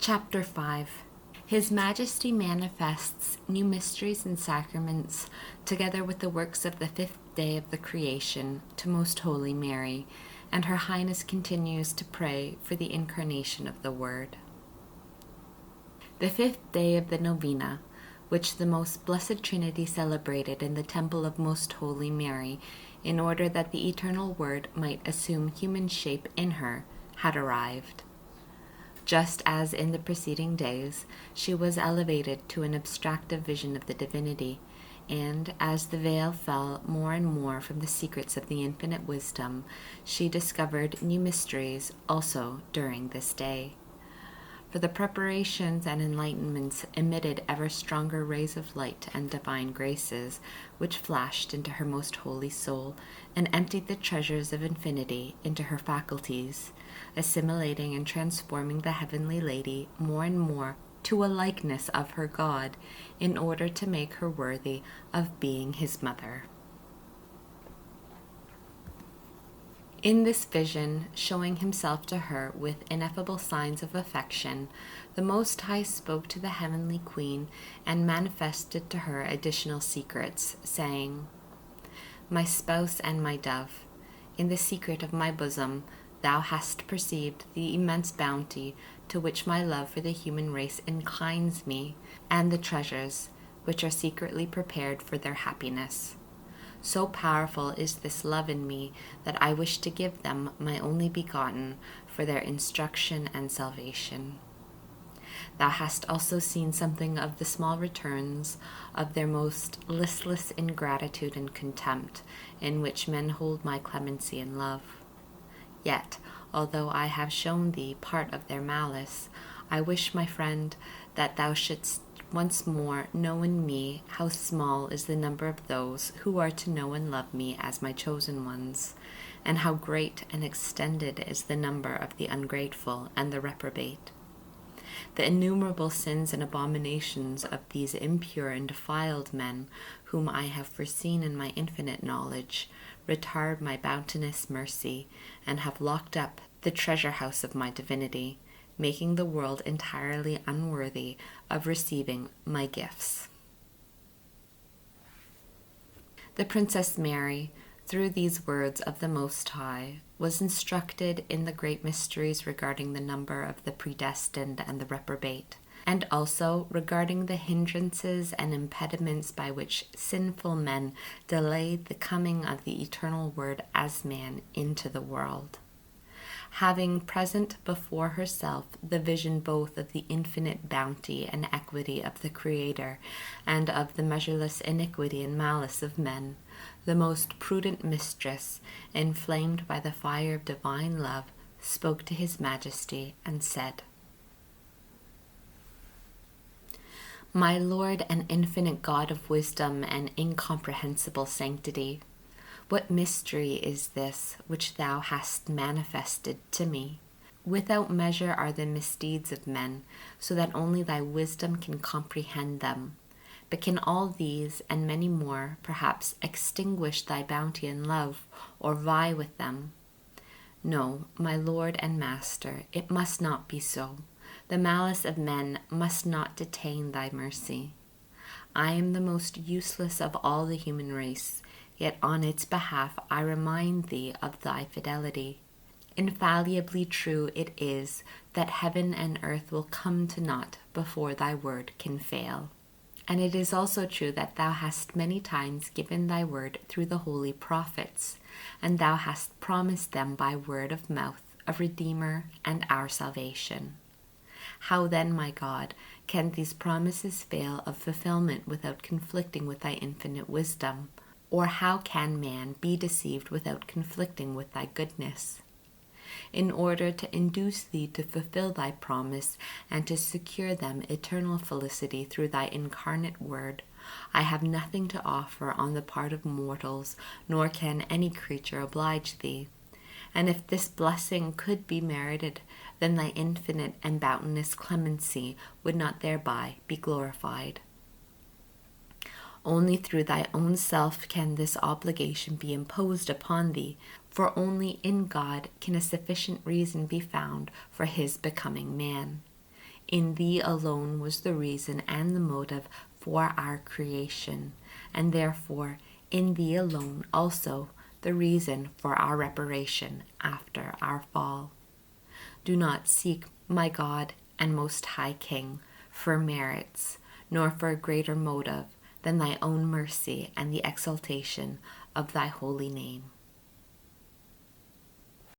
Chapter 5. His Majesty manifests new mysteries and sacraments, together with the works of the 5th day of the creation, to Most Holy Mary, and Her Highness continues to pray for the incarnation of the Word. The 5th day of the novena, which the Most Blessed Trinity celebrated in the Temple of Most Holy Mary, in order that the Eternal Word might assume human shape in her, had arrived. Just as in the preceding days, she was elevated to an abstractive vision of the divinity, and as the veil fell more and more from the secrets of the infinite wisdom, she discovered new mysteries also during this day. For the preparations and enlightenments emitted ever stronger rays of light and divine graces, which flashed into her most holy soul and emptied the treasures of infinity into her faculties, assimilating and transforming the heavenly lady more and more to a likeness of her God, in order to make her worthy of being his mother. In this vision, showing himself to her with ineffable signs of affection, the Most High spoke to the heavenly Queen and manifested to her additional secrets, saying, "My spouse and my dove, in the secret of my bosom, thou hast perceived the immense bounty to which my love for the human race inclines me, and the treasures which are secretly prepared for their happiness. So powerful is this love in me that I wish to give them my only begotten for their instruction and salvation. Thou hast also seen something of the small returns of their most listless ingratitude and contempt, in which men hold my clemency and love. Yet, although I have shown thee part of their malice, I wish, my friend, that thou shouldst once more know in me how small is the number of those who are to know and love me as my chosen ones, and how great and extended is the number of the ungrateful and the reprobate. The innumerable sins and abominations of these impure and defiled men, whom I have foreseen in my infinite knowledge, retard my bounteous mercy, and have locked up the treasure house of my divinity, making the world entirely unworthy of receiving my gifts." The Princess Mary, through these words of the Most High, was instructed in the great mysteries regarding the number of the predestined and the reprobate, and also regarding the hindrances and impediments by which sinful men delayed the coming of the Eternal Word as man into the world. Having present before herself the vision both of the infinite bounty and equity of the Creator, and of the measureless iniquity and malice of men, the most prudent mistress, inflamed by the fire of divine love, spoke to His Majesty and said, "My Lord and infinite God of wisdom and incomprehensible sanctity, what mystery is this which thou hast manifested to me? Without measure are the misdeeds of men, so that only thy wisdom can comprehend them. But can all these and many more perhaps extinguish thy bounty and love, or vie with them? No, my Lord and Master, it must not be so. The malice of men must not detain thy mercy. I am the most useless of all the human race, yet on its behalf I remind thee of thy fidelity. Infallibly true it is that heaven and earth will come to naught before thy word can fail. And it is also true that thou hast many times given thy word through the holy prophets, and thou hast promised them by word of mouth a Redeemer and our salvation. How then, my God, can these promises fail of fulfillment without conflicting with thy infinite wisdom? Or how can man be deceived without conflicting with thy goodness? In order to induce thee to fulfill thy promise and to secure them eternal felicity through thy incarnate word, I have nothing to offer on the part of mortals, nor can any creature oblige thee. And if this blessing could be merited, then thy infinite and boundless clemency would not thereby be glorified. Only through thy own self can this obligation be imposed upon thee, for only in God can a sufficient reason be found for his becoming man. In thee alone was the reason and the motive for our creation, and therefore in thee alone also the reason for our reparation after our fall. Do not seek, my God and most high King, for merits, nor for a greater motive than thy own mercy and the exaltation of thy holy name.